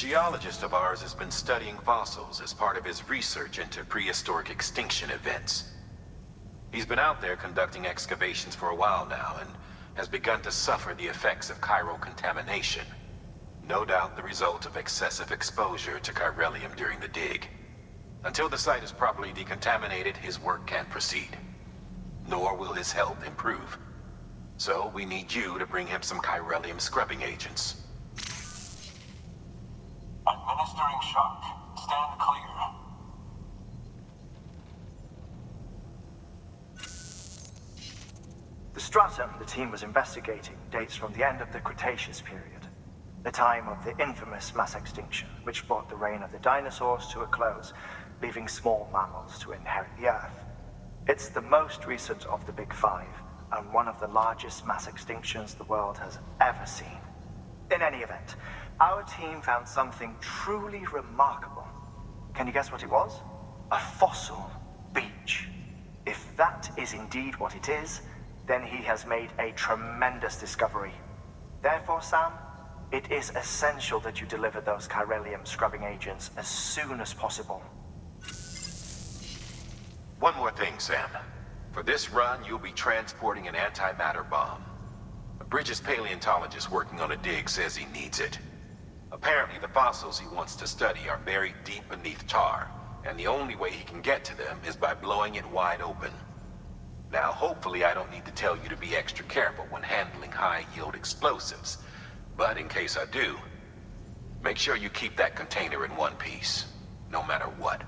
geologist of ours has been studying fossils as part of his research into prehistoric extinction events. He's been out there conducting excavations for a while now and has begun to suffer the effects of chiral contamination. No doubt the result of excessive exposure to chiralium during the dig. Until the site is properly decontaminated, his work can't proceed. Nor will his health improve. So we need you to bring him some chiralium scrubbing agents. Administering shock. Stand clear. The stratum the team was investigating dates from the end of the Cretaceous period, the time of the infamous mass extinction, which brought the reign of the dinosaurs to a close, leaving small mammals to inherit the Earth. It's the most recent of the Big Five, and one of the largest mass extinctions the world has ever seen. In any event, our team found something truly remarkable. Can you guess what it was? A fossil beach. If that is indeed what it is, then he has made a tremendous discovery. Therefore, Sam, it is essential that you deliver those chiralium scrubbing agents as soon as possible. One more thing, Sam. For this run, you'll be transporting an antimatter bomb. A Bridges paleontologist working on a dig says he needs it. Apparently, the fossils he wants to study are buried deep beneath tar, and the only way he can get to them is by blowing it wide open. Now, hopefully I don't need to tell you to be extra careful when handling high-yield explosives, but in case I do, make sure you keep that container in one piece, no matter what.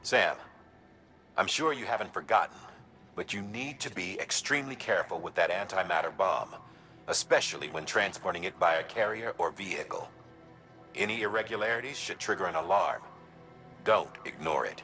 Sam, I'm sure you haven't forgotten, but you need to be extremely careful with that antimatter bomb, especially when transporting it by a carrier or vehicle. Any irregularities should trigger an alarm. Don't ignore it.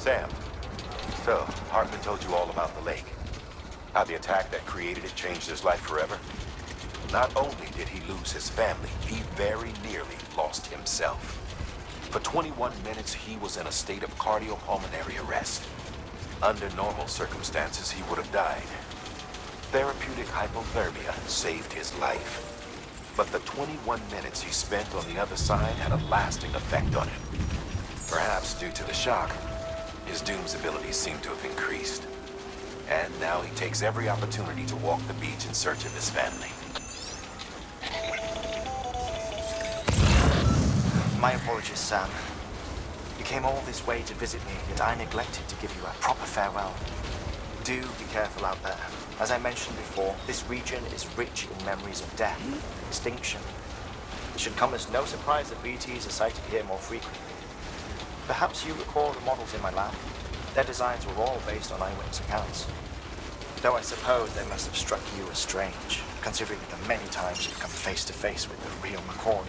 Sam, so Hartman told you all about the lake. How the attack that created it changed his life forever? Not only did he lose his family, he very nearly lost himself. For 21 minutes, he was in a state of cardiopulmonary arrest. Under normal circumstances, he would have died. Therapeutic hypothermia saved his life. But the 21 minutes he spent on the other side had a lasting effect on him. Perhaps due to the shock, his Doom's abilities seem to have increased. And now he takes every opportunity to walk the beach in search of his family. My apologies, Sam. You came all this way to visit me, yet I neglected to give you a proper farewell. Do be careful out there. As I mentioned before, this region is rich in memories of death and extinction. It should come as no surprise that BTs are sighted here more frequently. Perhaps you recall the models in my lab? Their designs were all based on eyewitness accounts. Though I suppose they must have struck you as strange, considering the many times you've come face to face with the real McCoy.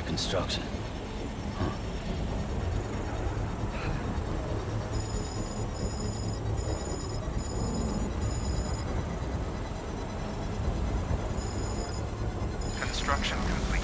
Construction. Construction complete.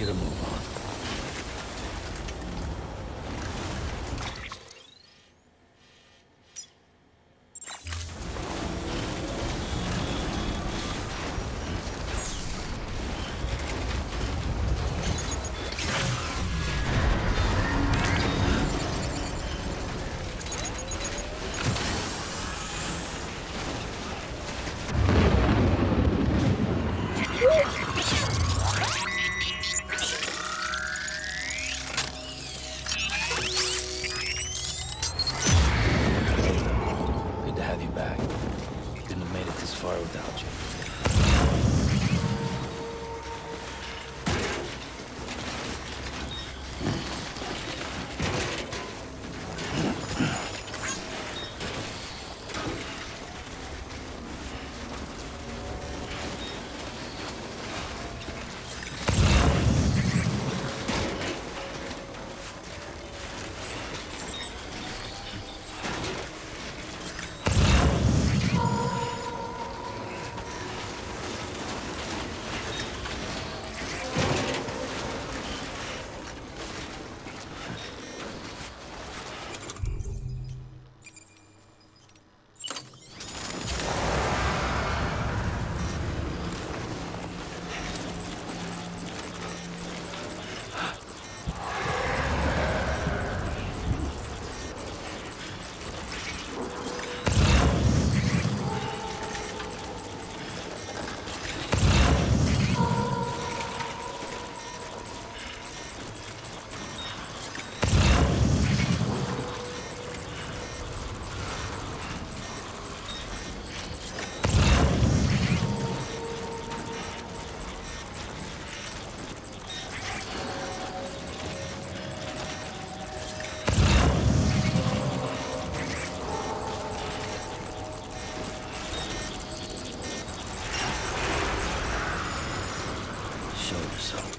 get a move on. Good to have you back. Couldn't have made it this far without you. Show yourself.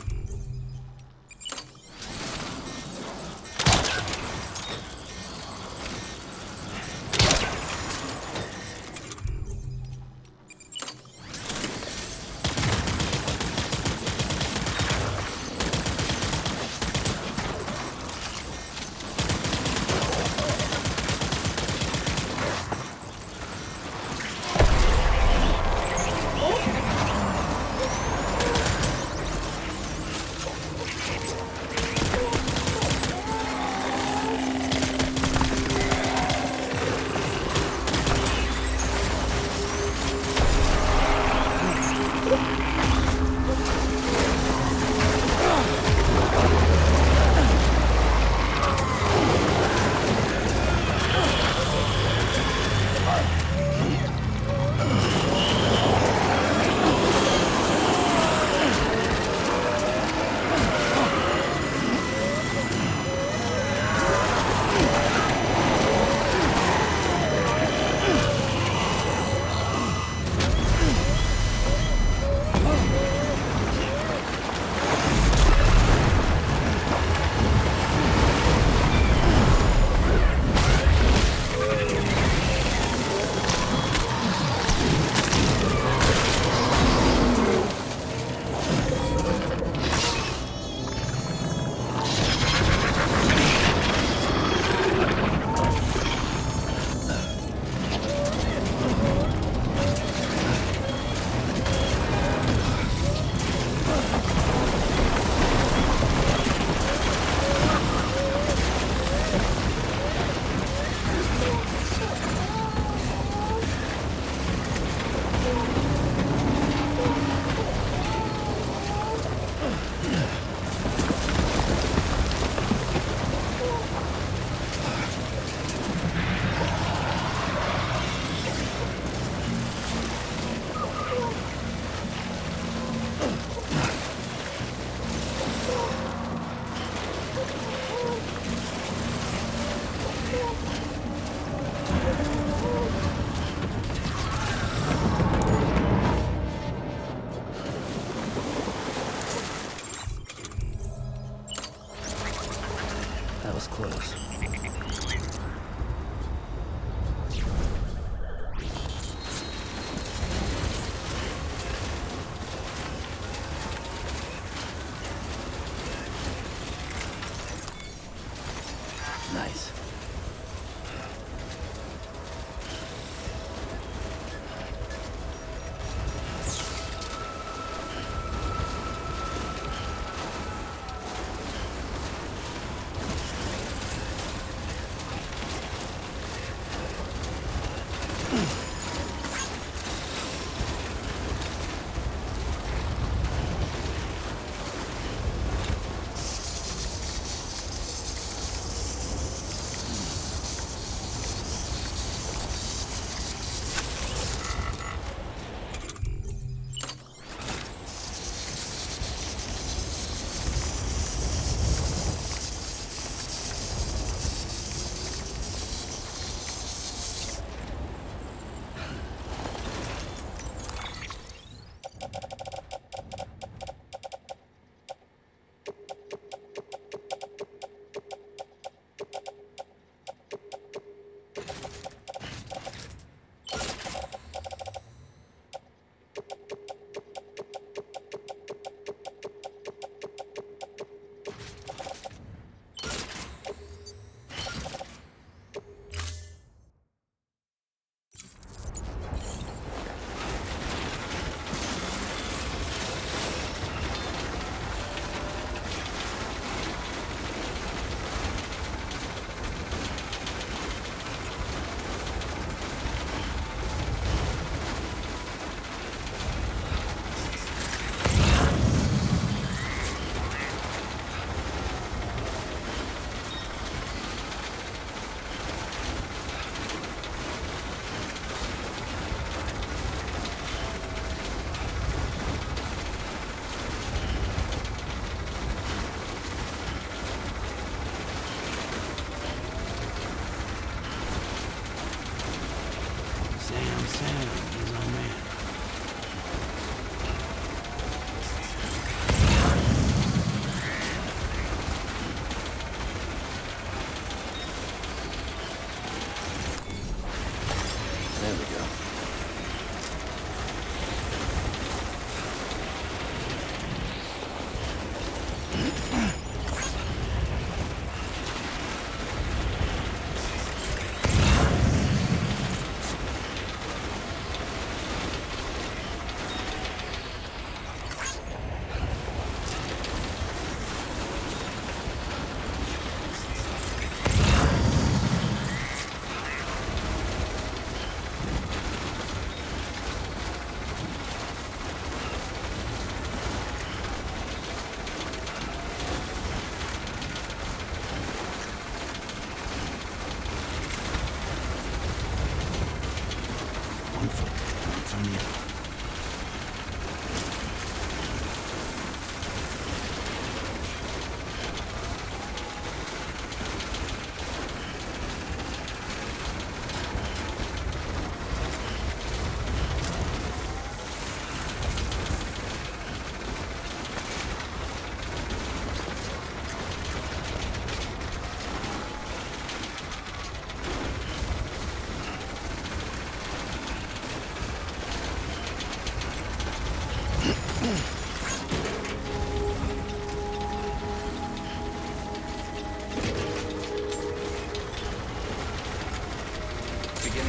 Beginning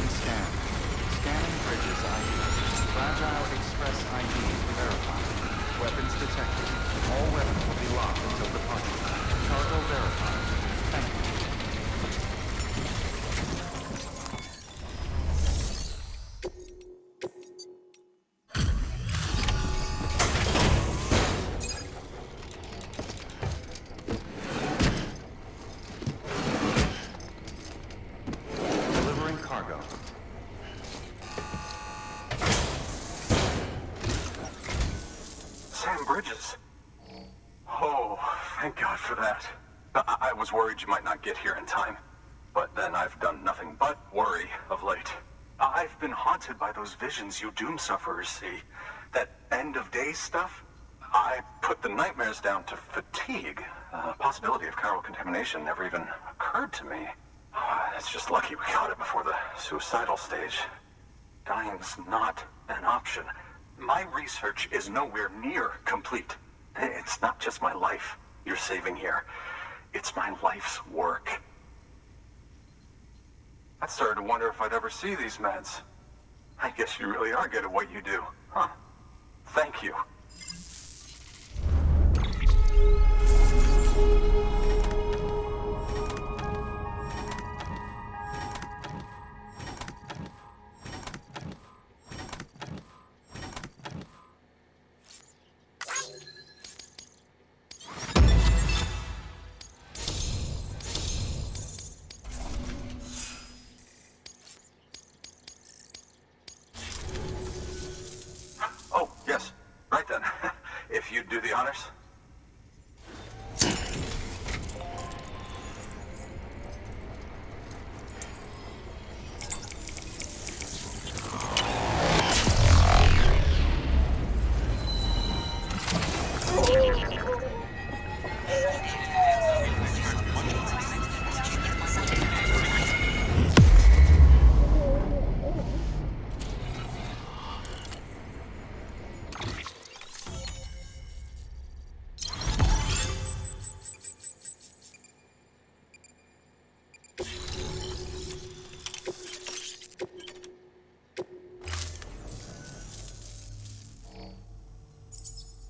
scan. Scanning bridges ID. Fragile Express ID verified. Weapons detected. All weapons will be locked until departure. Cargo verified. Thank you. Delivering cargo. Sam Bridges. Oh, thank God for that. I was worried you might not get here in time. But then I've done nothing but worry of late. I've been haunted by those visions you doom sufferers see. That end of days stuff. I put the nightmares down to fatigue. Possibility of chiral contamination never even occurred to me. It's just lucky we caught it before the suicidal stage. Dying's not an option. My research is nowhere near complete. It's not just my life you're saving here. It's my life's work. I started to wonder if I'd ever see these meds. I guess you really are good at what you do, huh? Thank you. Oh, yes. Right then. If you'd do the honors.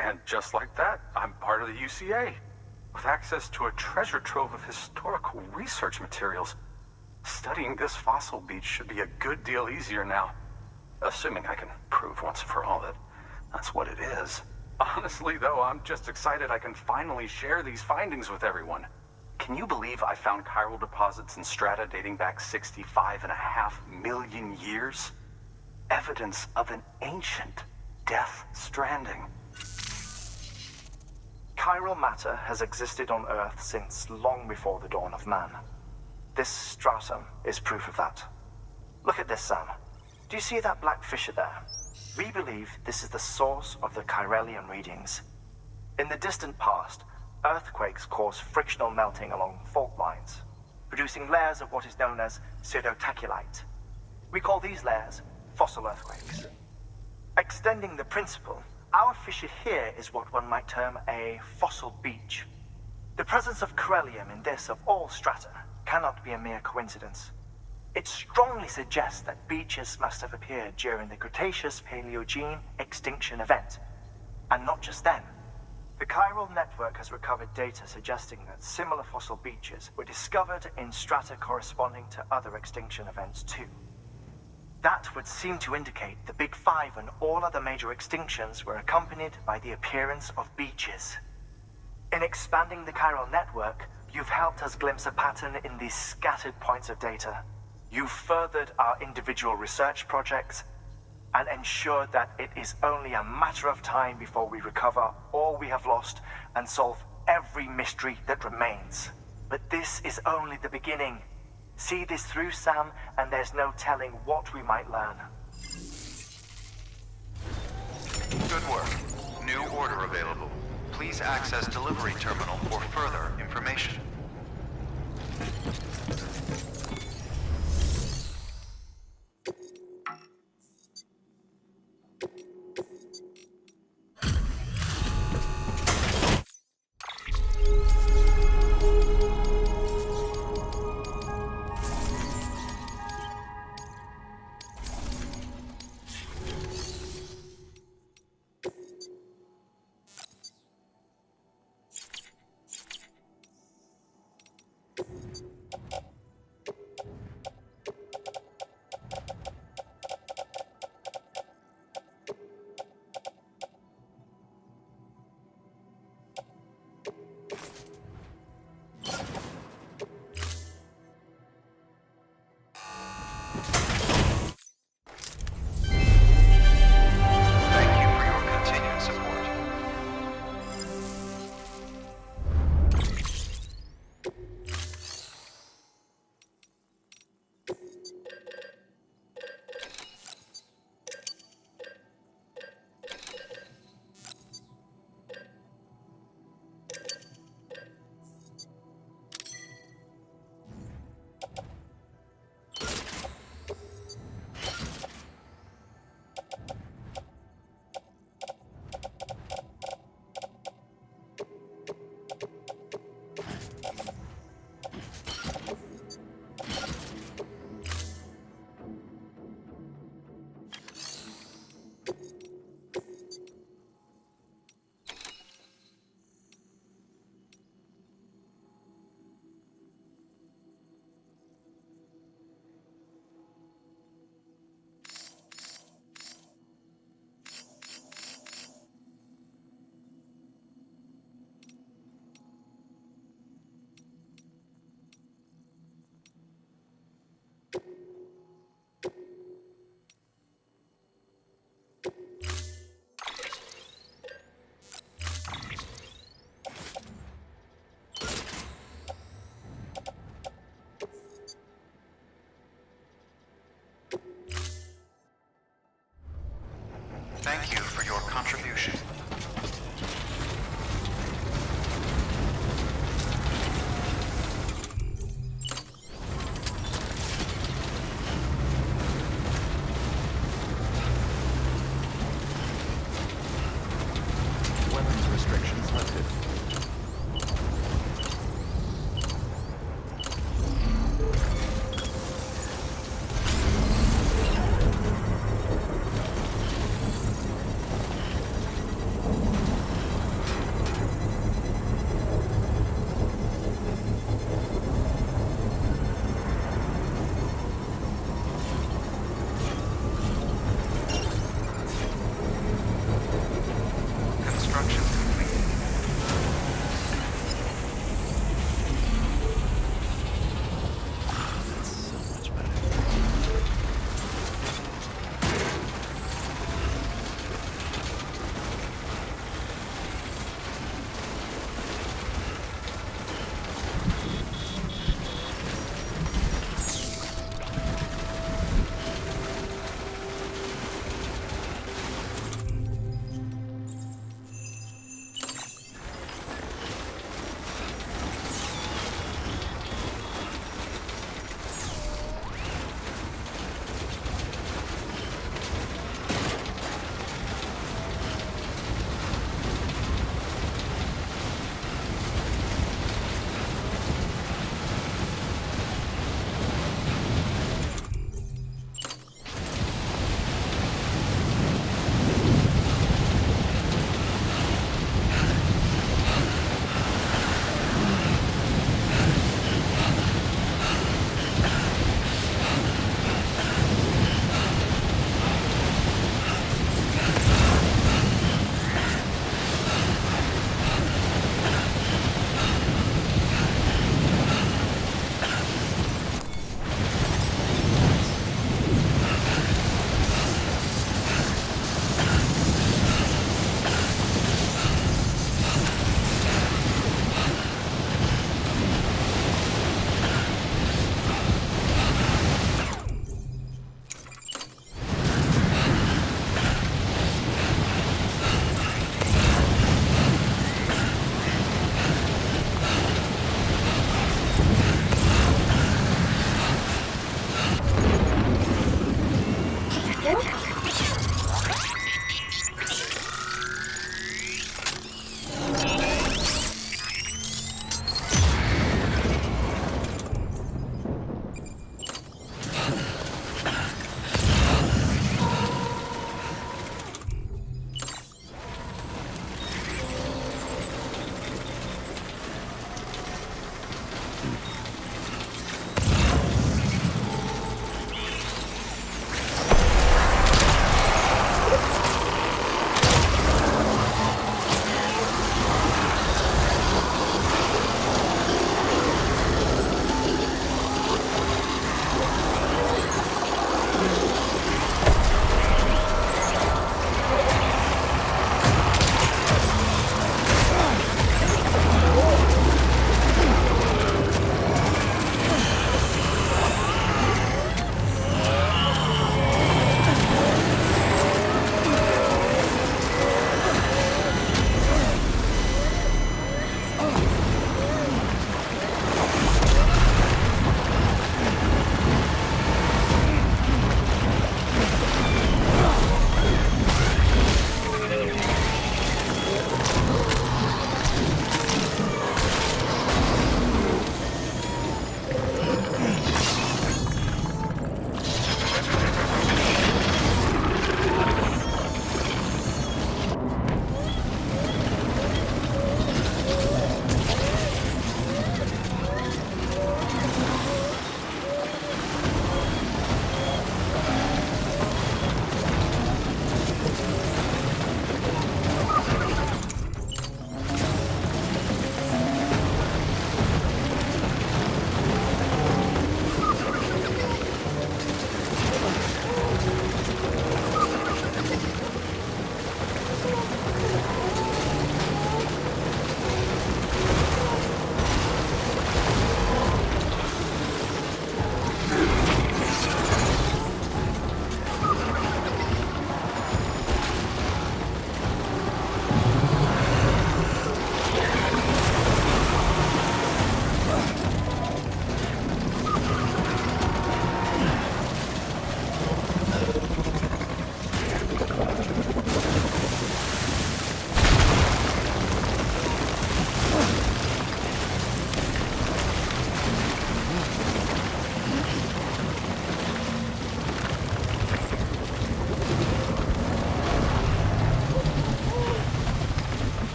And just like that, I'm part of the UCA, with access to a treasure trove of historical research materials. Studying this fossil beach should be a good deal easier now, assuming I can prove once for all that that's what it is. Honestly, though, I'm just excited I can finally share these findings with everyone. Can you believe I found chiral deposits in strata dating back 65.5 million years? Evidence of an ancient death stranding. Chiral matter has existed on Earth since long before the dawn of man. This stratum is proof of that. Look at this, Sam. Do you see that black fissure there? We believe this is the source of the Chiralian readings. In the distant past, earthquakes caused frictional melting along fault lines, producing layers of what is known as pseudotachylite. We call these layers fossil earthquakes. Extending the principle, our fissure here is what one might term a fossil beach. The presence of chiralium in this of all strata cannot be a mere coincidence. It strongly suggests that beaches must have appeared during the Cretaceous-Paleogene extinction event. And not just then. The chiral network has recovered data suggesting that similar fossil beaches were discovered in strata corresponding to other extinction events too. That would seem to indicate the Big Five and all other major extinctions were accompanied by the appearance of beaches. In expanding the chiral network, you've helped us glimpse a pattern in these scattered points of data. You've furthered our individual research projects and ensured that it is only a matter of time before we recover all we have lost and solve every mystery that remains. But this is only the beginning. See this through, Sam, and there's no telling what we might learn. Good work. New order available. Please access delivery terminal for further information. restrictions lifted. Construction complete. That's so much better.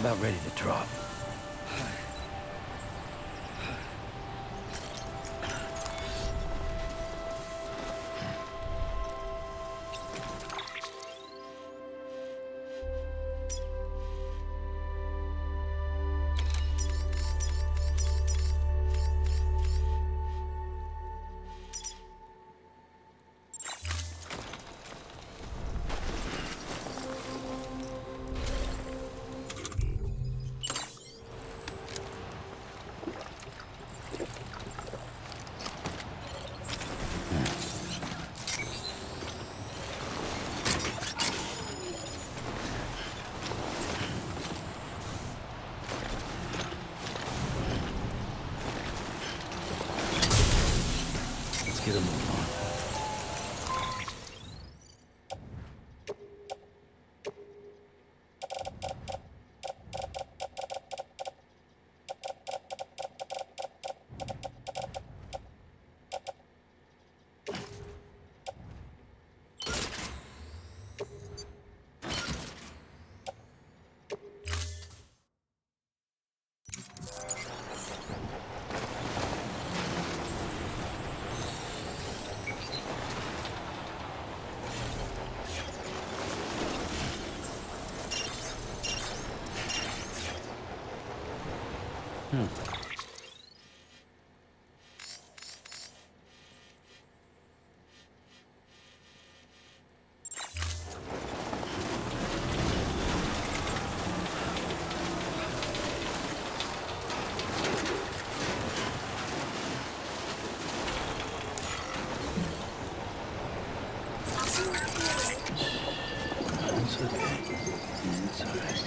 about ready to drop. Let's get a move on. It's okay. It's alright.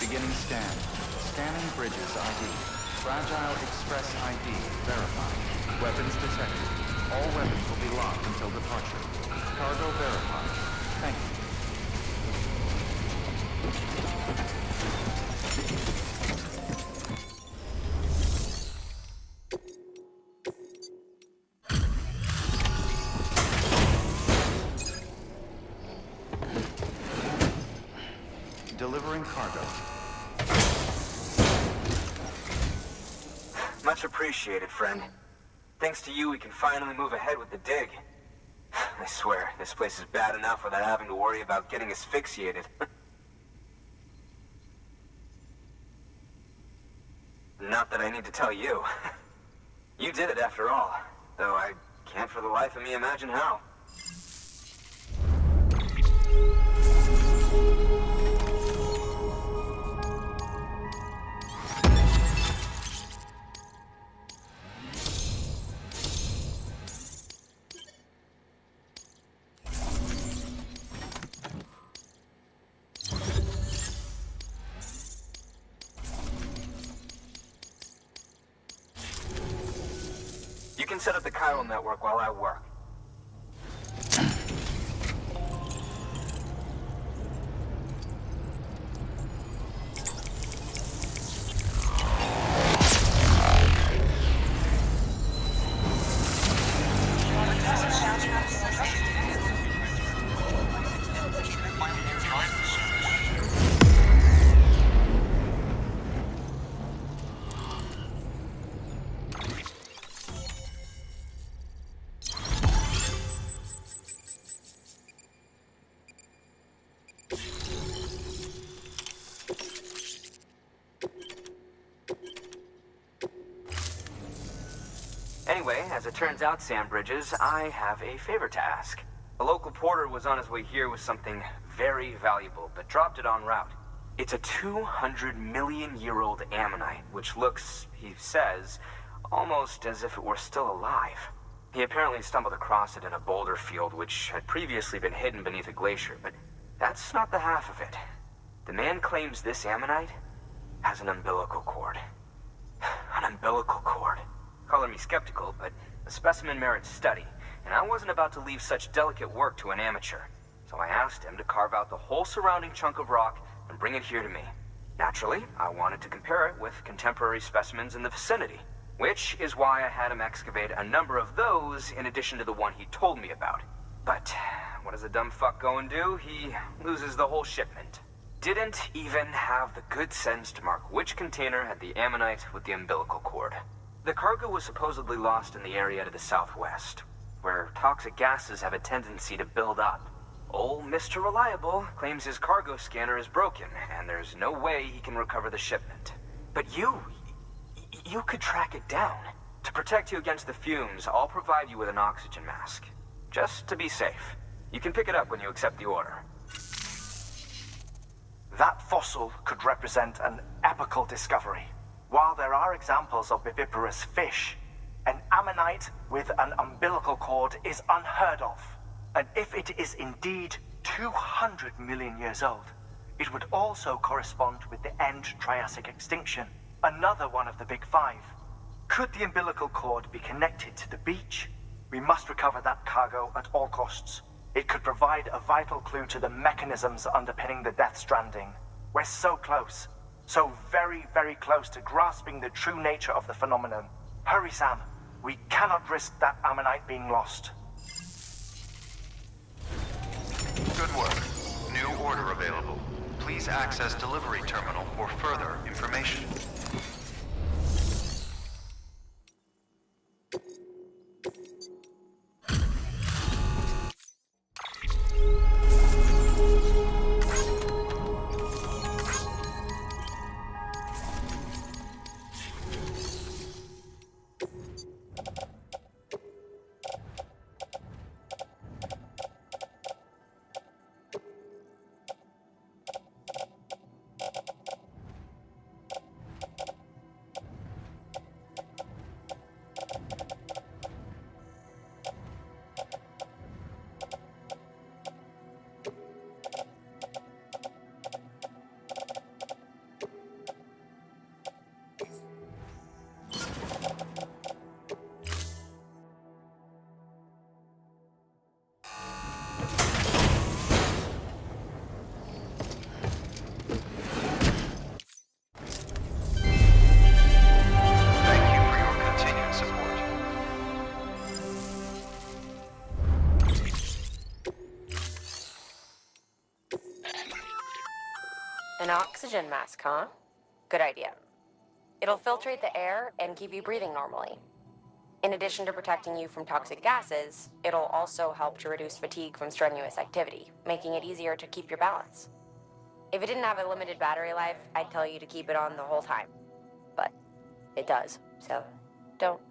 Beginning scan. Scanning bridges ID. Fragile Express ID verified. Weapons detected. All weapons will be locked until departure. Cargo verified. Thank you. Delivering cargo. Much appreciated, friend. Thanks to you, we can finally move ahead with the dig. I swear, this place is bad enough without having to worry about getting asphyxiated. Not that I need to tell you. You did it after all, though I can't for the life of me imagine how. You can set up the chiral network while I work. Anyway, as it turns out, Sam Bridges, I have a favor to ask. A local porter was on his way here with something very valuable, but dropped it en route. It's a 200-million-year-old ammonite, which looks, he says, almost as if it were still alive. He apparently stumbled across it in a boulder field, which had previously been hidden beneath a glacier, but that's not the half of it. The man claims this ammonite has an umbilical cord. An umbilical cord. Color me skeptical, but the specimen merits study, and I wasn't about to leave such delicate work to an amateur. So I asked him to carve out the whole surrounding chunk of rock and bring it here to me. Naturally, I wanted to compare it with contemporary specimens in the vicinity, which is why I had him excavate a number of those in addition to the one he told me about. But what does a dumb fuck go and do? He loses the whole shipment. Didn't even have the good sense to mark which container had the ammonite with the umbilical cord. The cargo was supposedly lost in the area to the southwest, where toxic gases have a tendency to build up. Old Mr. Reliable claims his cargo scanner is broken, and there's no way he can recover the shipment. But you could track it down. To protect you against the fumes, I'll provide you with an oxygen mask. Just to be safe. You can pick it up when you accept the order. That fossil could represent an epochal discovery. While there are examples of viviparous fish, an ammonite with an umbilical cord is unheard of. And if it is indeed 200 million years old, it would also correspond with the end Triassic extinction, another one of the big five. Could the umbilical cord be connected to the beach? We must recover that cargo at all costs. It could provide a vital clue to the mechanisms underpinning the Death Stranding. We're so close. So very, very close to grasping the true nature of the phenomenon. Hurry, Sam. We cannot risk that ammonite being lost. Good work. New order available. Please access delivery terminal for further information. An oxygen mask, huh? Good idea. It'll filtrate the air and keep you breathing normally. In addition to protecting you from toxic gases, it'll also help to reduce fatigue from strenuous activity, making it easier to keep your balance. If it didn't have a limited battery life, I'd tell you to keep it on the whole time. But it does, so don't.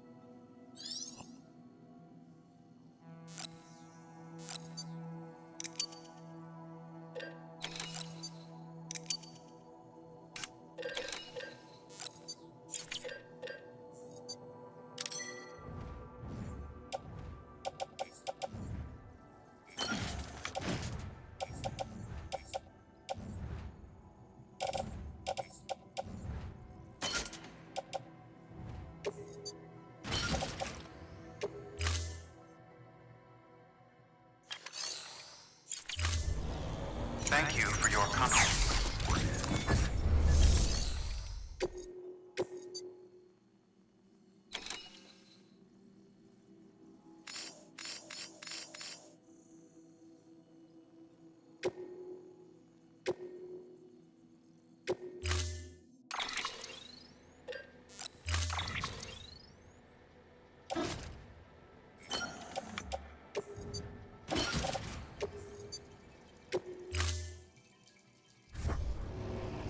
Thank you for your contribution.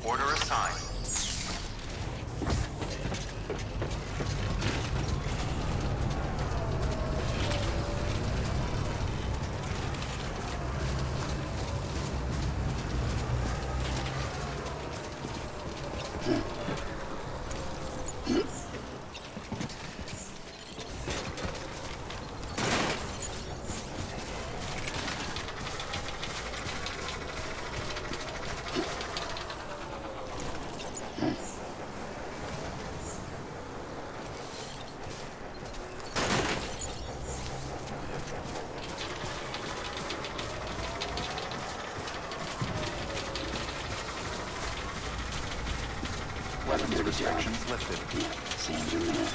Order assigned. Weapons restrictions lifted. Seems a minute.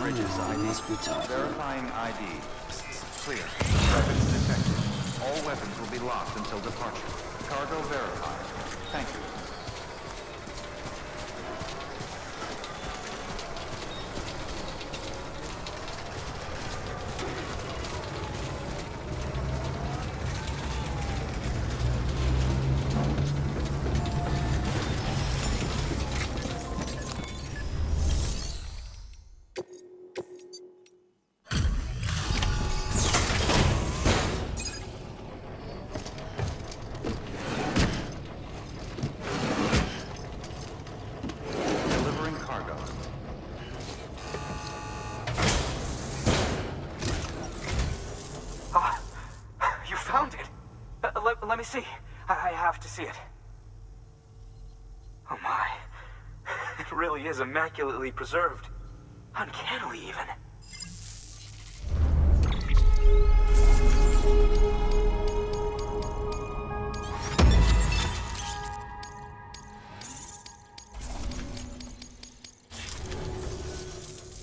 Bridges ID. must be tough. Verifying ID. Clear. Weapons detected. All weapons will be locked until departure. Cargo verified. Thank you. Delivering cargo. Ah, you found it. Let me see. I have to see it. Oh my. It really is immaculately preserved. Uncannily even.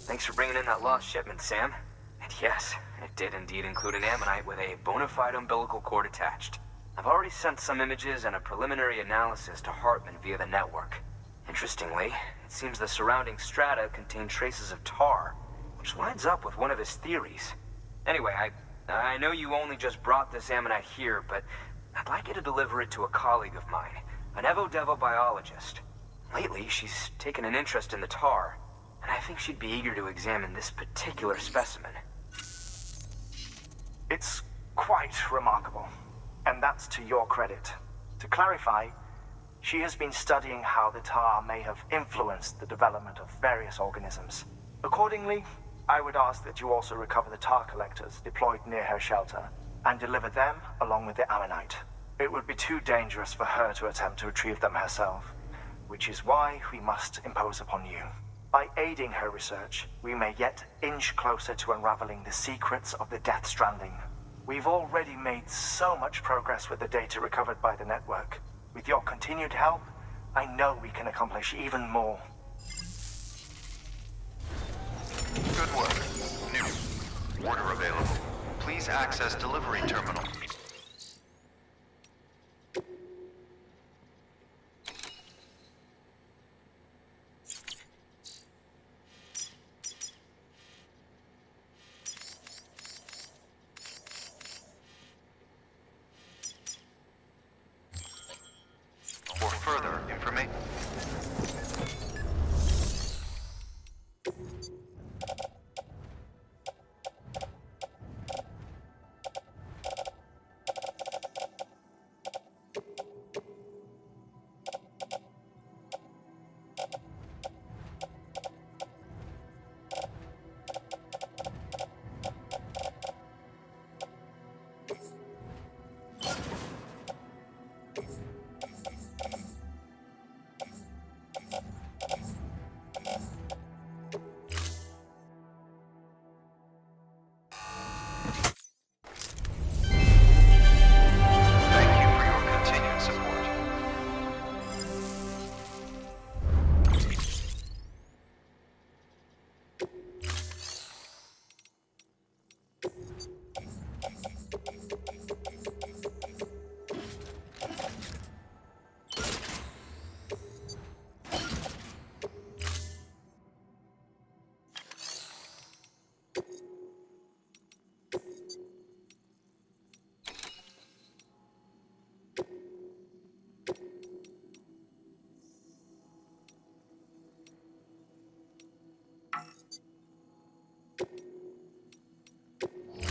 Thanks for bringing in that lost shipment, Sam. And yes, it did indeed include an ammonite with a bona fide umbilical cord attached. I've already sent some images and a preliminary analysis to Hartman via the network. Interestingly, it seems the surrounding strata contain traces of tar, which lines up with one of his theories. Anyway, I know you only just brought this ammonite here, but I'd like you to deliver it to a colleague of mine, an Evo-Devo biologist. Lately, she's taken an interest in the tar, and I think she'd be eager to examine this particular specimen. It's quite remarkable, and that's to your credit. To clarify, she has been studying how the tar may have influenced the development of various organisms. Accordingly, I would ask that you also recover the tar collectors deployed near her shelter and deliver them along with the ammonite. It would be too dangerous for her to attempt to retrieve them herself, which is why we must impose upon you. By aiding her research, we may yet inch closer to unraveling the secrets of the Death Stranding. We've already made so much progress with the data recovered by the network. With your continued help, I know we can accomplish even more. Good work. New order available. Please access delivery terminal. For further information. Thank you for your continued support.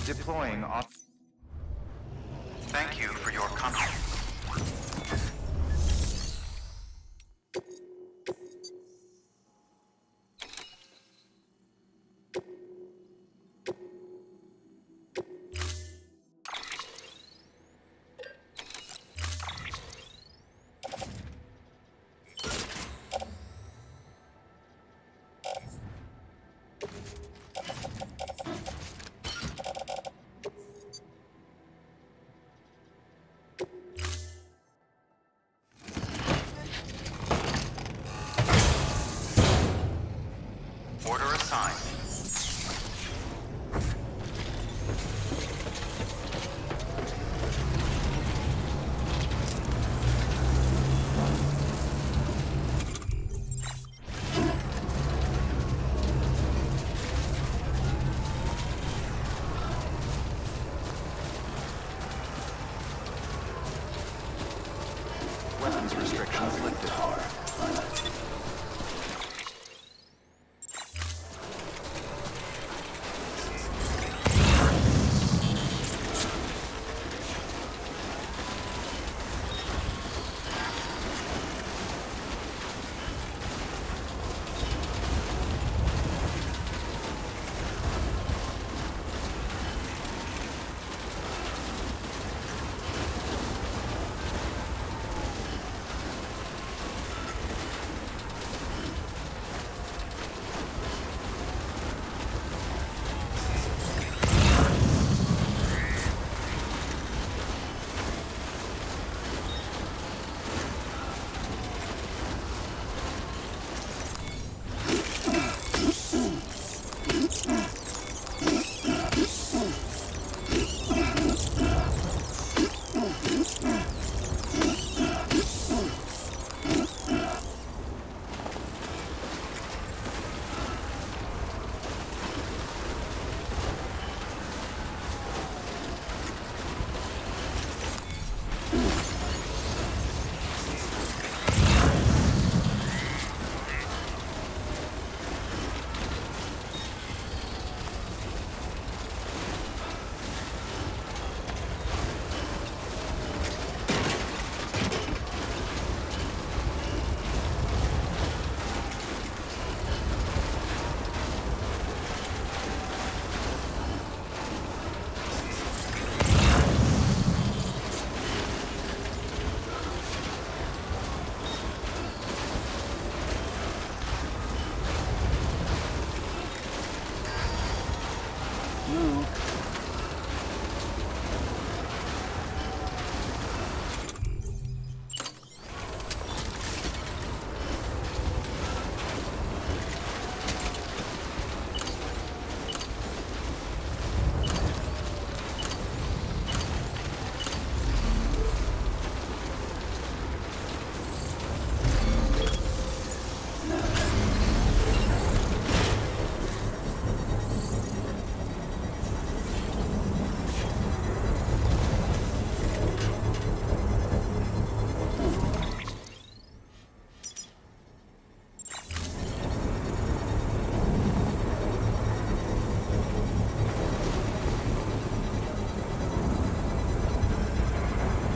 Deploying off. Thank you for your contribution. weapons restrictions lifted.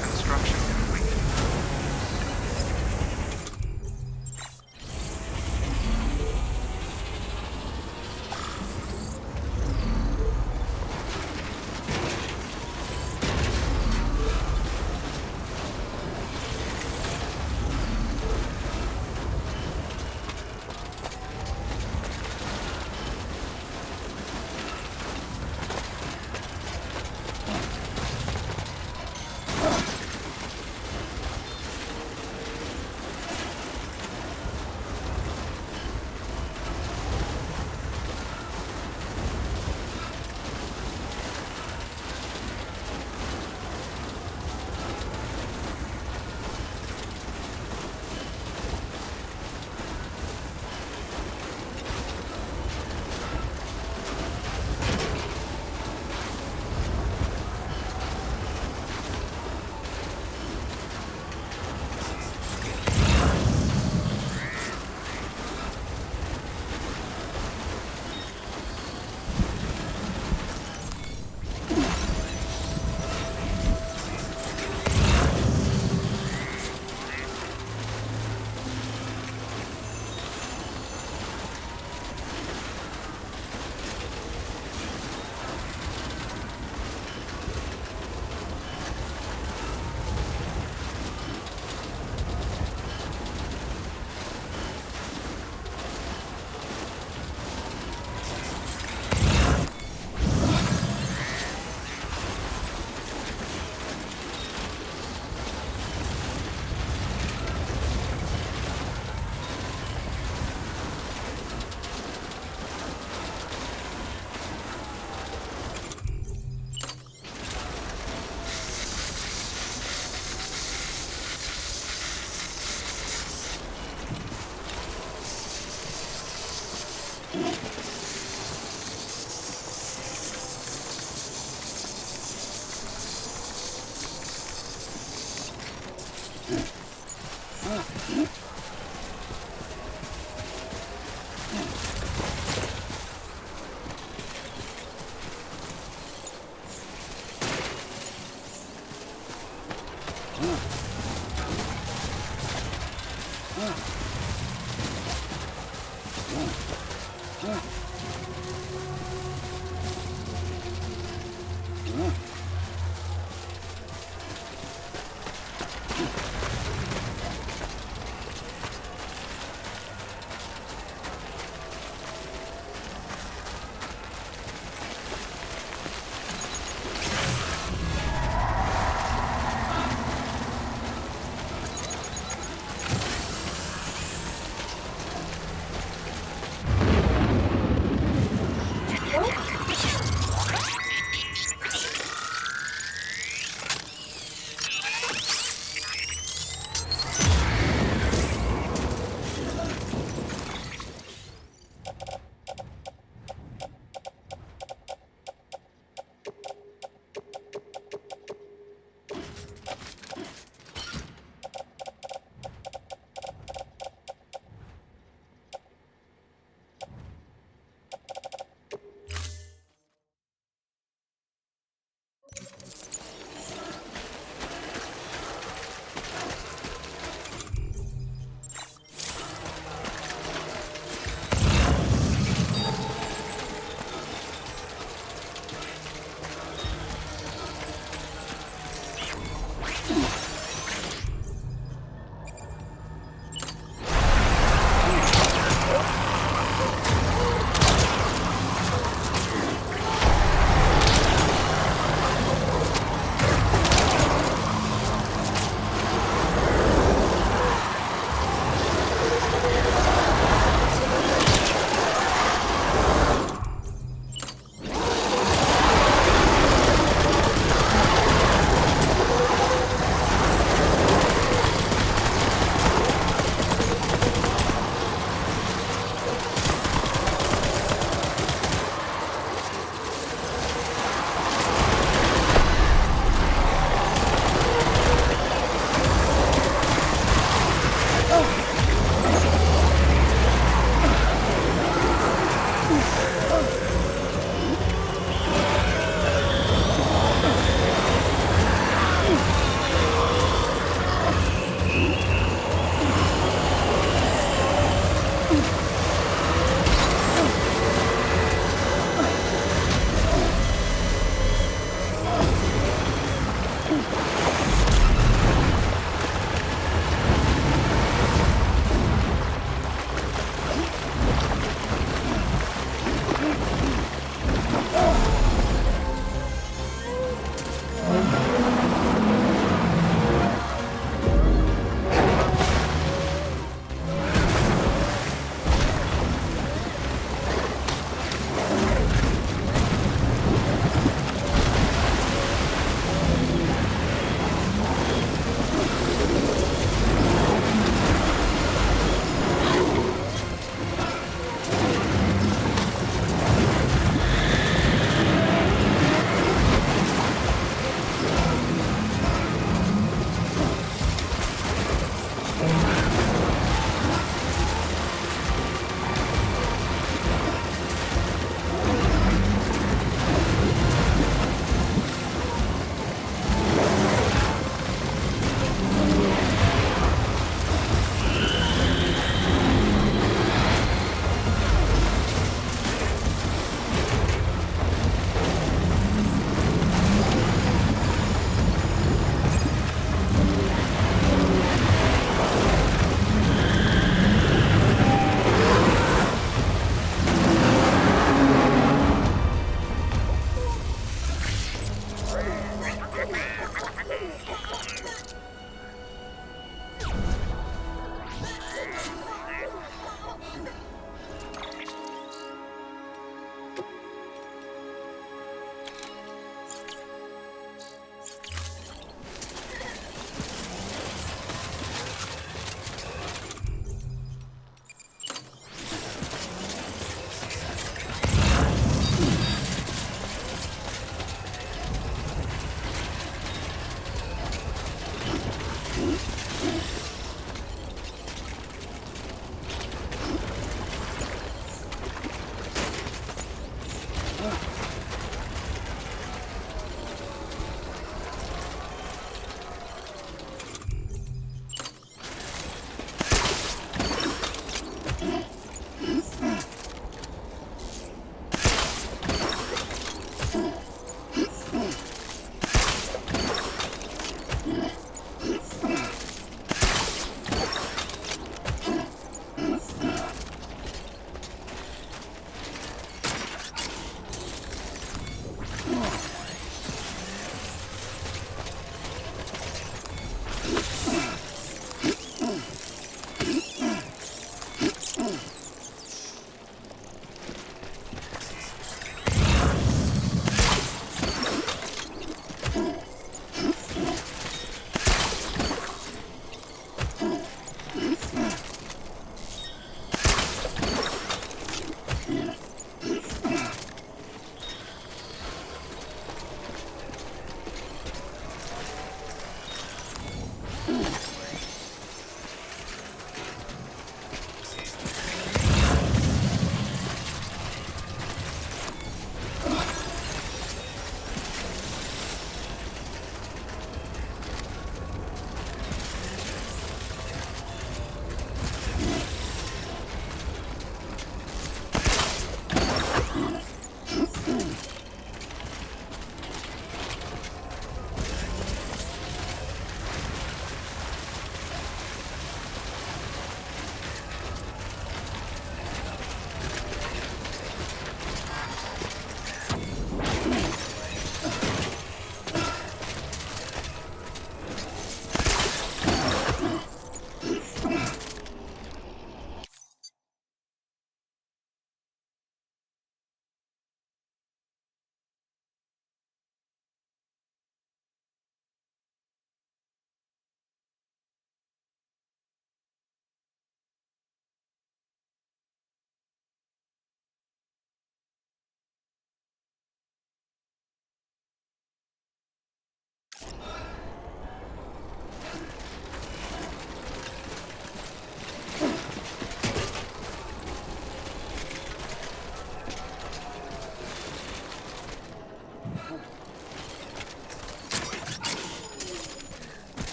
Construction complete.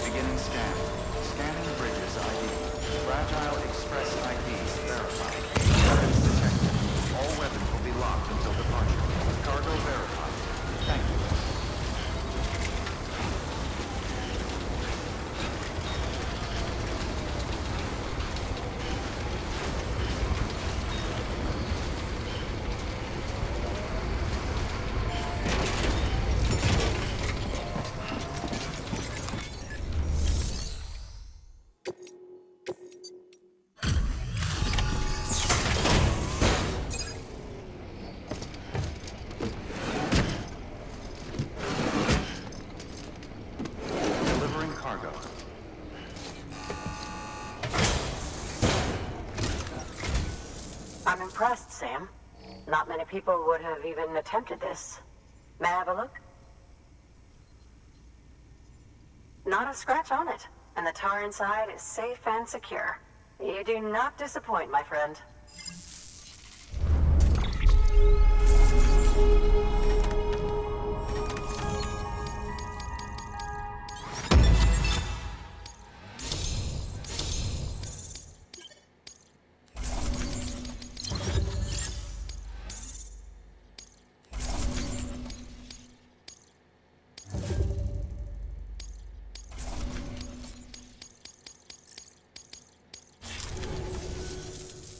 Beginning scan. Scanning bridges ID. Fragile Express ID verified. Weapons detected. All weapons will be locked until departure. Cargo verified. Thank you. Delivering cargo. I'm impressed, Sam. Not many people would have even attempted this. May I have a look? Not a scratch on it, and the tar inside is safe and secure. You do not disappoint, my friend.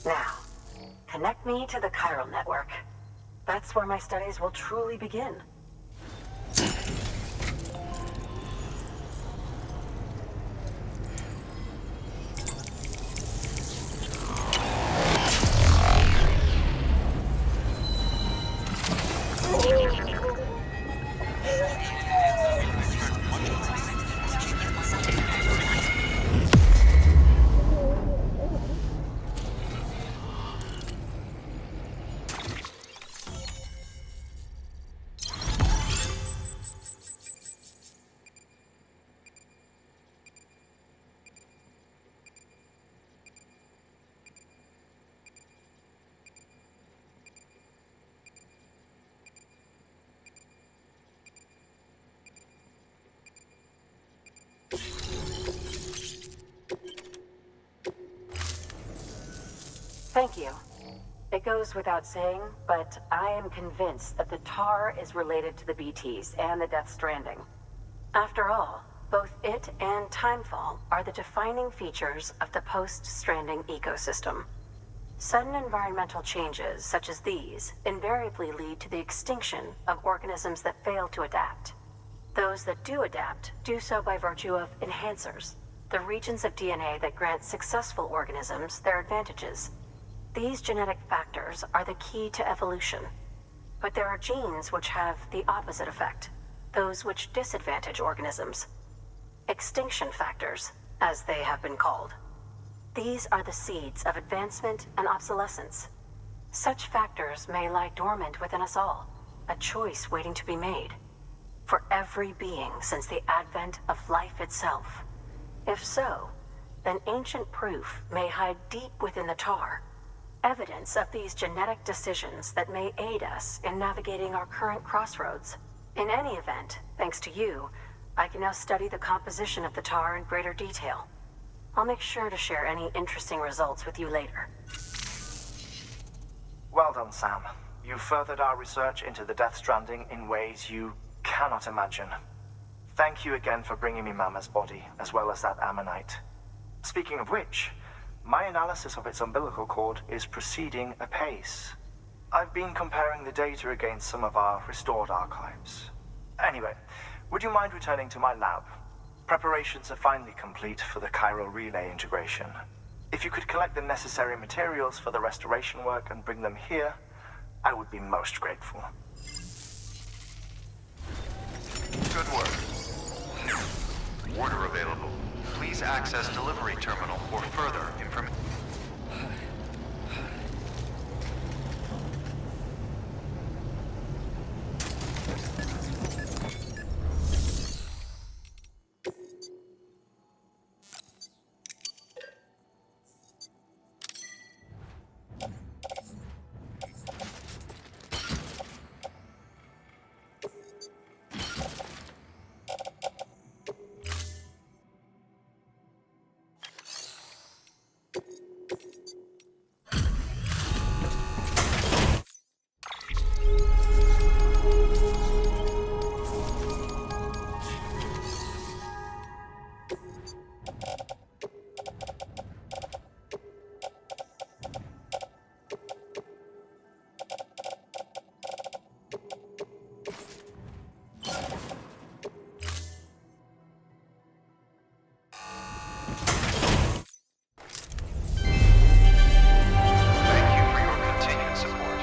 Now, connect me to the chiral network. That's where my studies will truly begin. Thank you. It goes without saying, but I am convinced that the tar is related to the BTs and the Death Stranding. After all, both it and Timefall are the defining features of the post-Stranding ecosystem. Sudden environmental changes such as these invariably lead to the extinction of organisms that fail to adapt. Those that do adapt do so by virtue of enhancers, the regions of DNA that grant successful organisms their advantages. These genetic factors are the key to evolution. But there are genes which have the opposite effect, those which disadvantage organisms. Extinction factors, as they have been called. These are the seeds of advancement and obsolescence. Such factors may lie dormant within us all, a choice waiting to be made. For every being since the advent of life itself. If so, then ancient proof may hide deep within the tar. Evidence of these genetic decisions that may aid us in navigating our current crossroads. In any event, thanks to you, I can now study the composition of the tar in greater detail. I'll make sure to share any interesting results with you later. Well done, Sam. You furthered our research into the Death Stranding in ways you cannot imagine. Thank you again for bringing me Mama's body, as well as that ammonite. Speaking of which, my analysis of its umbilical cord is proceeding apace. I've been comparing the data against some of our restored archives. Anyway, would you mind returning to my lab? Preparations are finally complete for the chiral relay integration. If you could collect the necessary materials for the restoration work and bring them here, I would be most grateful. Good work. New order available. Please access delivery terminal for further information. Thank you for your continued support.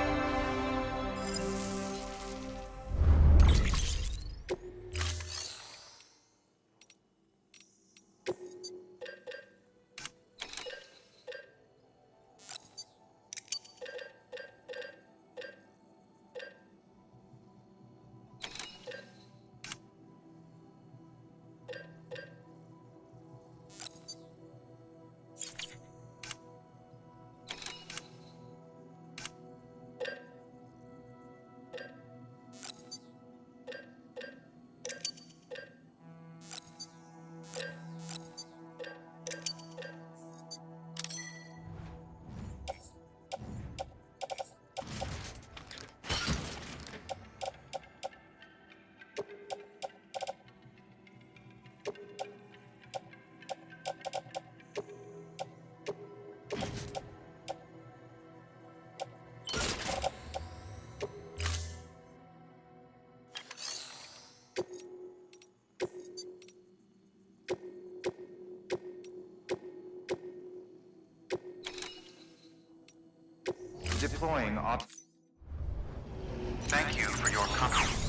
Deploying Thank you for your contribution.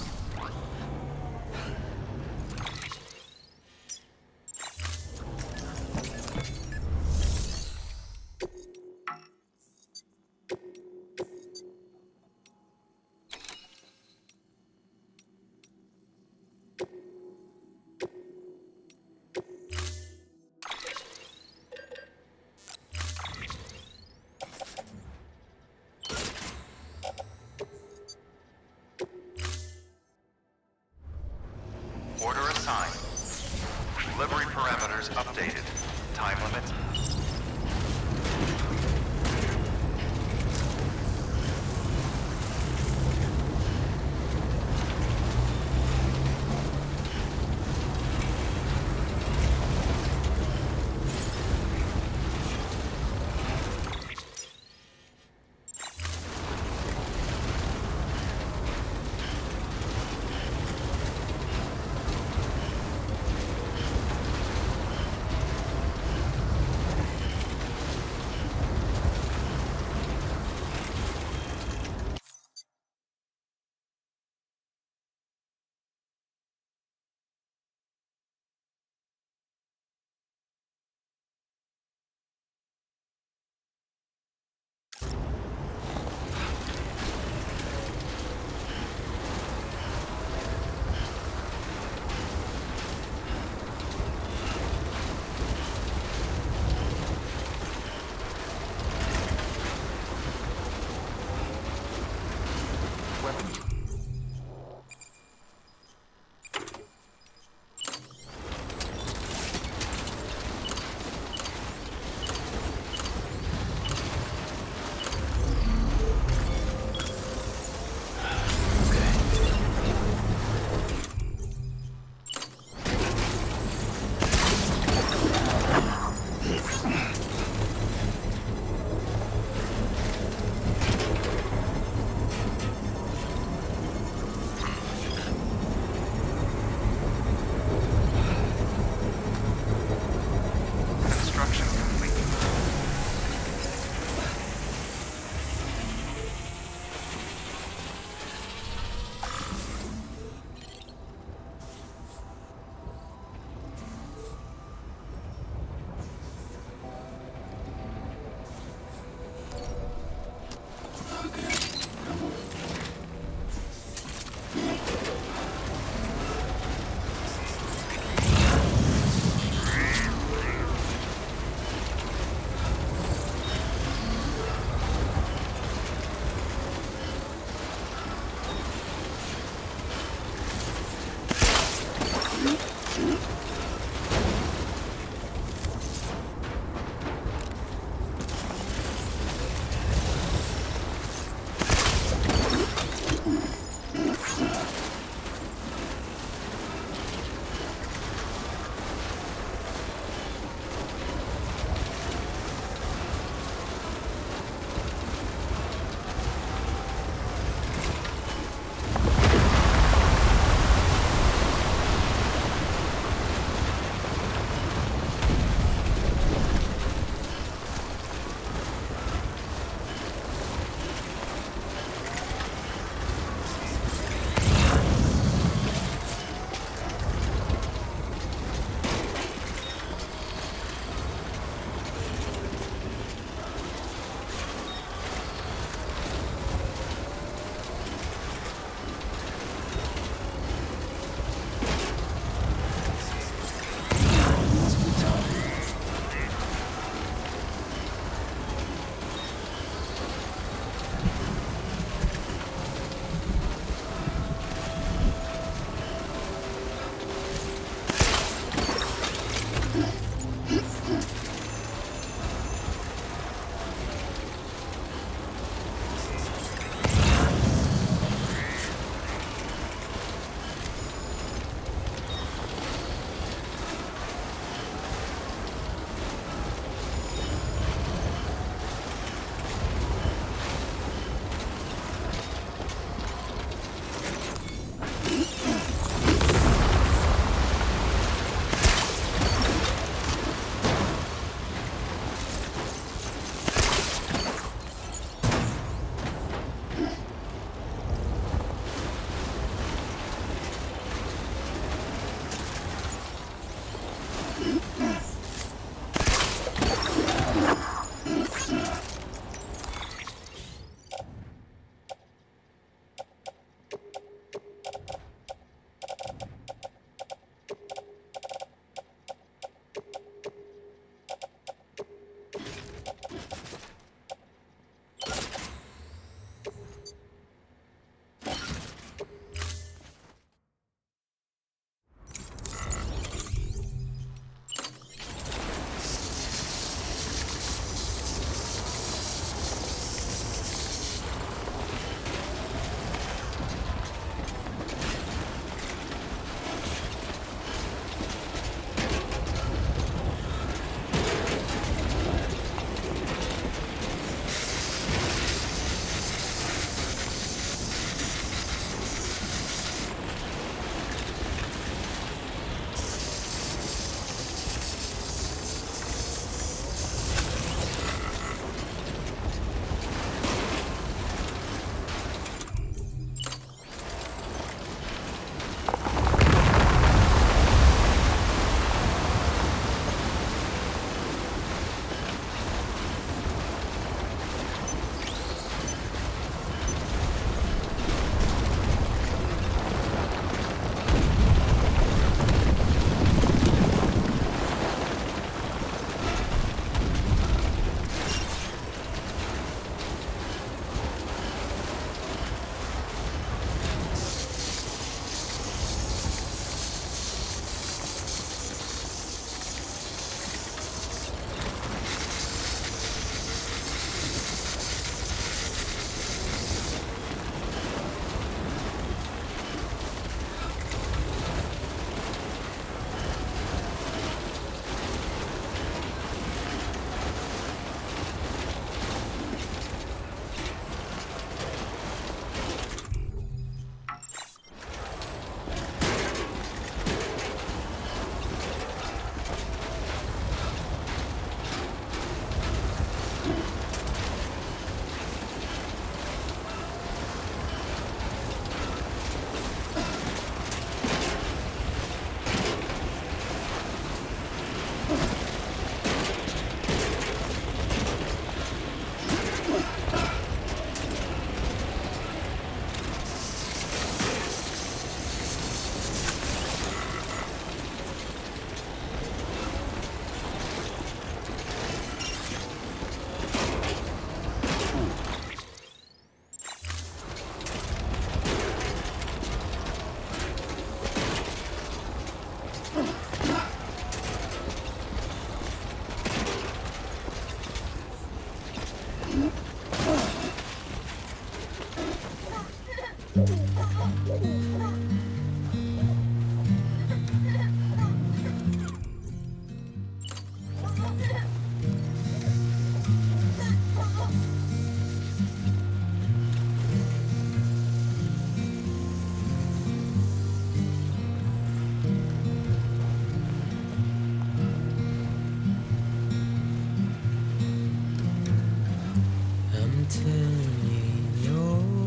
I'm turning over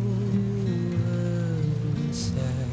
inside.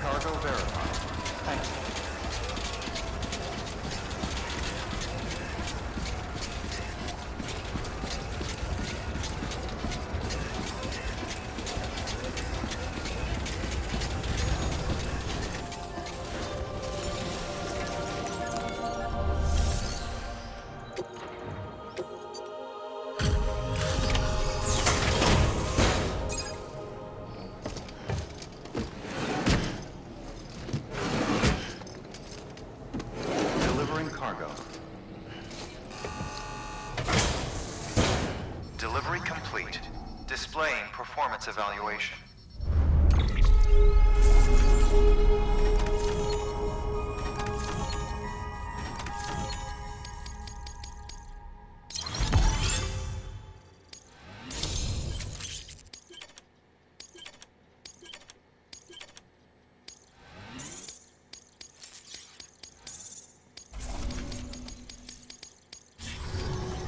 Cargo verified. Thank you. Delivering cargo. Delivery complete. Displaying performance evaluation.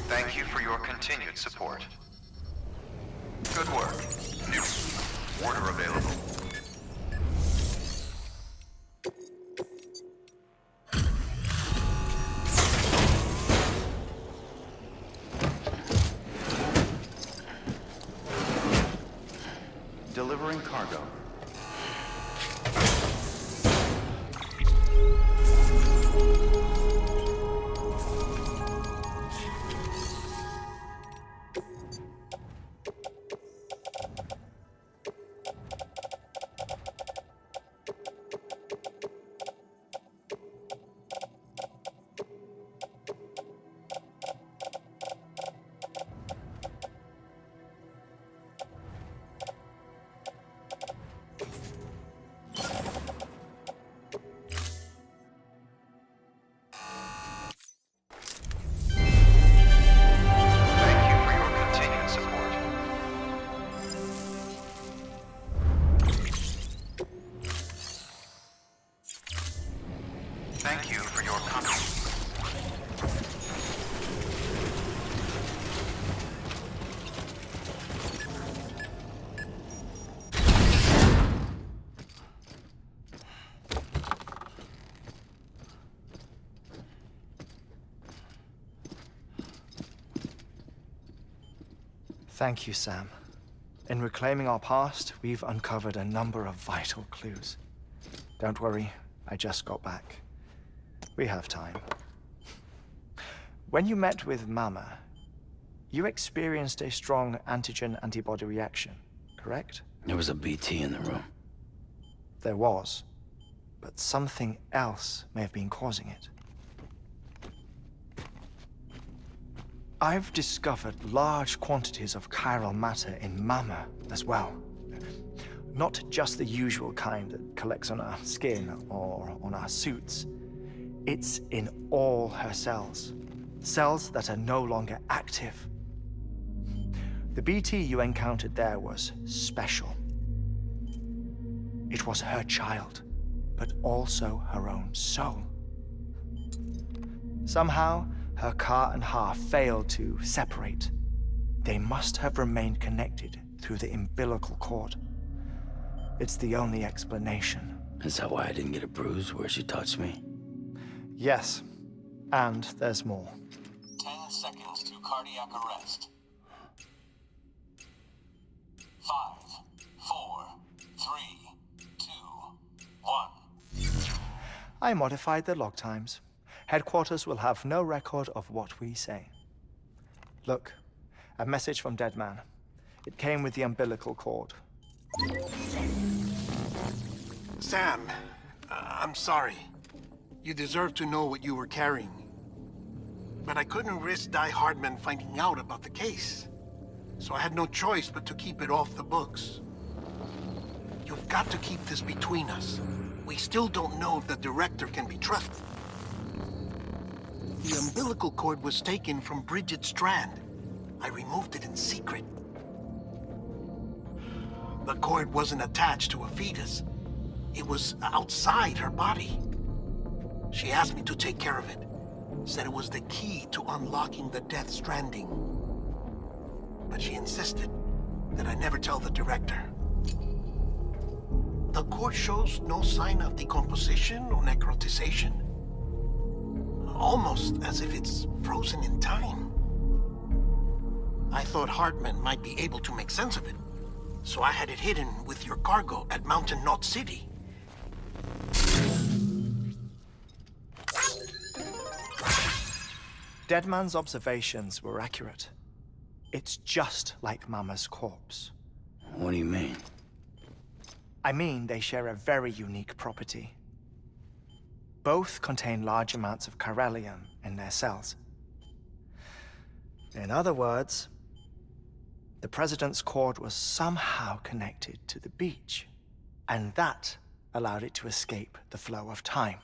Thank you for your continued support. Good work. New order available. Delivering cargo. Thank you for your continued support. Thank you for your Thank you, Sam. In reclaiming our past, we've uncovered a number of vital clues. Don't worry, I just got back. We have time. When you met with Mama, you experienced a strong antigen-antibody reaction, correct? There was a BT in the room. There was, but something else may have been causing it. I've discovered large quantities of chiral matter in Mama as well. Not just the usual kind that collects on our skin or on our suits. It's in all her cells. Cells that are no longer active. The BT you encountered there was special. It was her child, but also her own soul. Somehow, her car and half failed to separate. They must have remained connected through the umbilical cord. It's the only explanation. Is that why I didn't get a bruise where she touched me? Yes, and there's more. 10 seconds to cardiac arrest. 5, 4, 3, 2, 1. I modified the log times. Headquarters will have no record of what we say. Look, a message from Deadman. It came with the umbilical cord. Sam, I'm sorry. You deserve to know what you were carrying. But I couldn't risk Die Hardman finding out about the case. So I had no choice but to keep it off the books. You've got to keep this between us. We still don't know if the director can be trusted. The umbilical cord was taken from Bridget Strand. I removed it in secret. The cord wasn't attached to a fetus. It was outside her body. She asked me to take care of it. Said it was the key to unlocking the Death Stranding. But she insisted that I never tell the director. the core shows no sign of decomposition or necrotization. Almost as if it's frozen in time. I thought Hartman might be able to make sense of it, so I had it hidden with your cargo at Mountain Knot City. Deadman's observations were accurate. It's just like Mama's corpse. What do you mean? I mean, they share a very unique property. Both contain large amounts of chiralium in their cells. In other words, the President's cord was somehow connected to the beach, and that allowed it to escape the flow of time.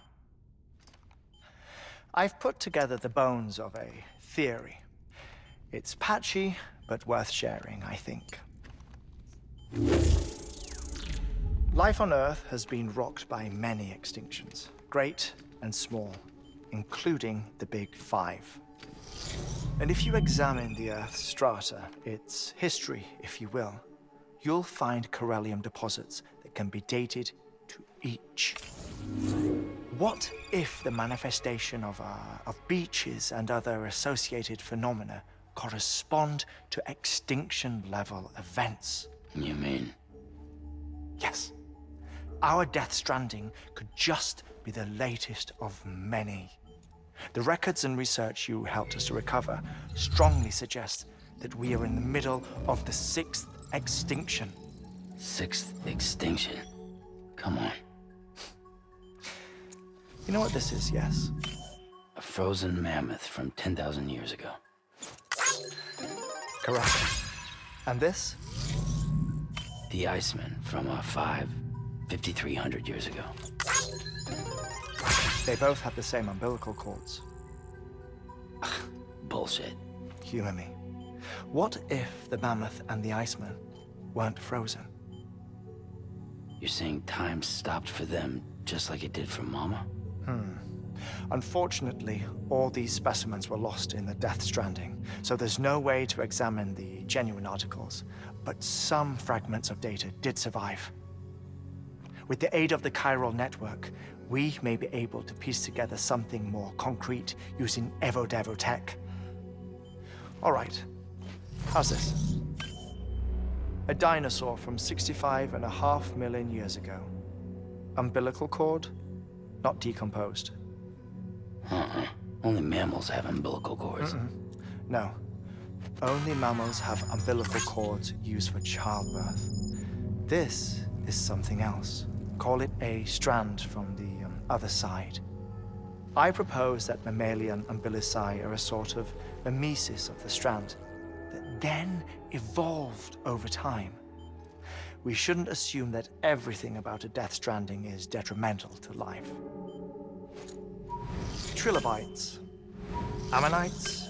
I've put together the bones of a theory. It's patchy, but worth sharing, I think. Life on Earth has been rocked by many extinctions, great and small, including the Big Five. And if you examine the Earth's strata, its history, if you will, you'll find chiralium deposits that can be dated to each. What if the manifestation of beaches and other associated phenomena correspond to extinction-level events? You mean? Yes. Our Death Stranding could just be the latest of many. The records and research you helped us to recover strongly suggest that we are in the middle of the 6th extinction. 6th extinction? Come on. You know what this is, yes? A frozen mammoth from 10,000 years ago. Correct. And this? The Iceman from 5,300 years ago. They both have the same umbilical cords. Bullshit. Humor me. What if the mammoth and the Iceman weren't frozen? You're saying time stopped for them just like it did for Mama? Unfortunately, all these specimens were lost in the Death Stranding, so there's no way to examine the genuine articles, but some fragments of data did survive. With the aid of the chiral network, we may be able to piece together something more concrete using Evo-Devo tech. All right, how's this? A dinosaur from 65.5 million years ago. Umbilical cord, not decomposed. Only mammals have umbilical cords. No. Only mammals have umbilical cords used for childbirth. This is something else. Call it a strand from the other side. I propose that mammalian umbilici are a sort of mimesis of the strand that then evolved over time. We shouldn't assume that everything about a Death Stranding is detrimental to life. Trilobites, ammonites,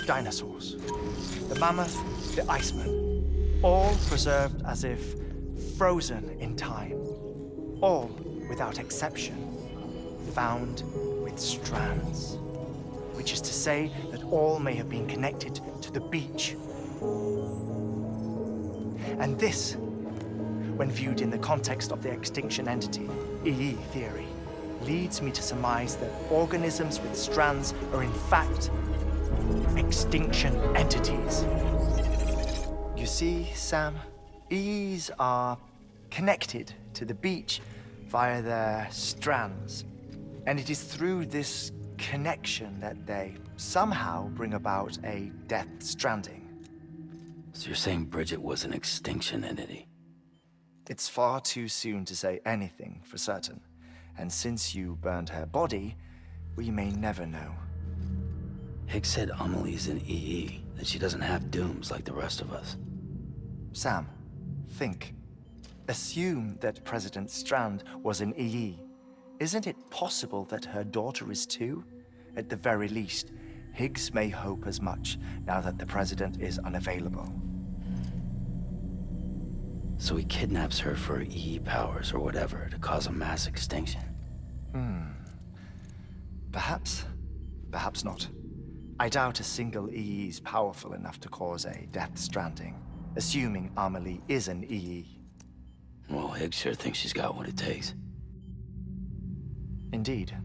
dinosaurs, the mammoth, the Iceman, all preserved as if frozen in time, all without exception, found with strands, which is to say that all may have been connected to the beach. And this, when viewed in the context of the extinction entity, EE theory, leads me to surmise that organisms with strands are in fact extinction entities. You see, Sam, EEs are connected to the beach via their strands. And it is through this connection that they somehow bring about a Death Stranding. So you're saying Bridget was an extinction entity? It's far too soon to say anything for certain. And since you burned her body, we may never know. Higgs said Amelie's an EE, that she doesn't have dooms like the rest of us. Sam, think. Assume that President Strand was an EE. Isn't it possible that her daughter is too? At the very least, Higgs may hope as much now that the President is unavailable. So he kidnaps her for EE powers or whatever to cause a mass extinction. Perhaps. Perhaps not. I doubt a single EE is powerful enough to cause a Death Stranding, assuming Amelie is an EE. Well, Higgs sure thinks she's got what it takes. Indeed.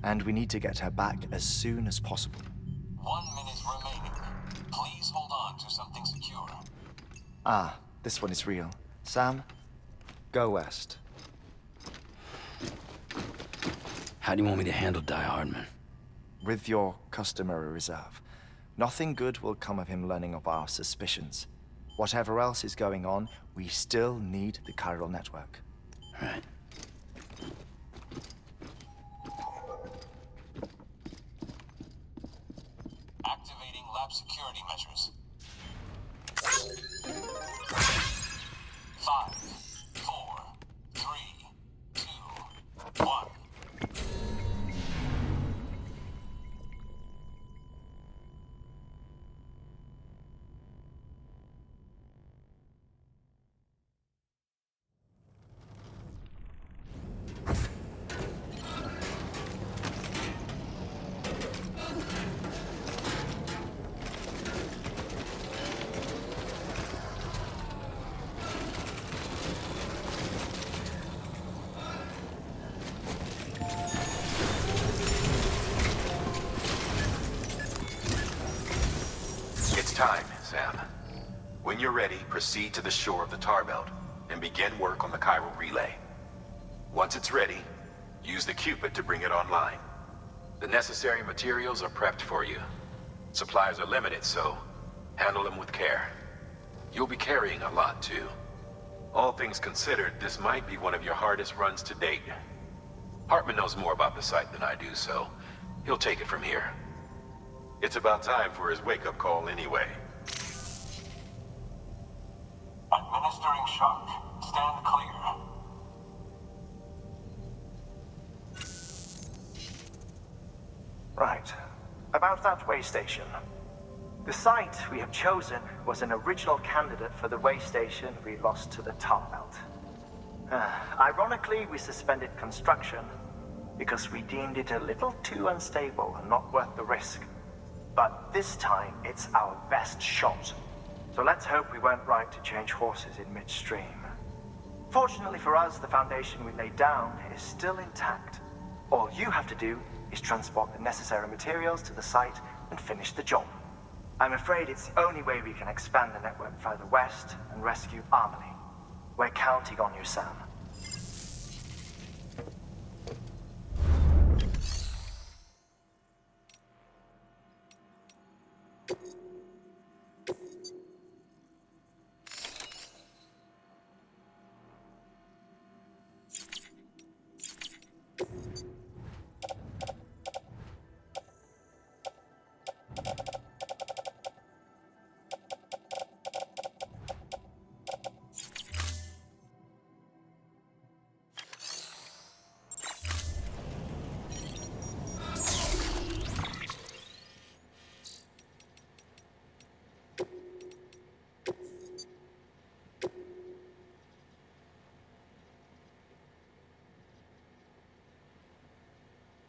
And we need to get her back as soon as possible. 1 minute remaining. Please hold on to something secure. Ah, this one is real. Sam, go west. How do you want me to handle Die Hardman? With your customary reserve. Nothing good will come of him learning of our suspicions. Whatever else is going on, we still need the chiral network. Right. Activating lab security measures. 5, 4, 3, 2, 1. It's time, Sam. When you're ready, proceed to the shore of the tar belt and begin work on the chiral relay. Once it's ready, use the Cupid to bring it online. The necessary materials are prepped for you. Supplies are limited, so handle them with care. You'll be carrying a lot, too. All things considered, this might be one of your hardest runs to date. Hartman knows more about the site than I do, so he'll take it from here. It's about time for his wake-up call anyway. Administering shock. Stand clear. Right. About that way station. The site we have chosen was an original candidate for the way station we lost to the tar belt. Ironically, we suspended construction because we deemed it a little too unstable and not worth the risk. But this time, it's our best shot. So let's hope we weren't right to change horses in midstream. Fortunately for us, the foundation we laid down is still intact. All you have to do is transport the necessary materials to the site and finish the job. I'm afraid it's the only way we can expand the network further west and rescue Harmony. We're counting on you, Sam.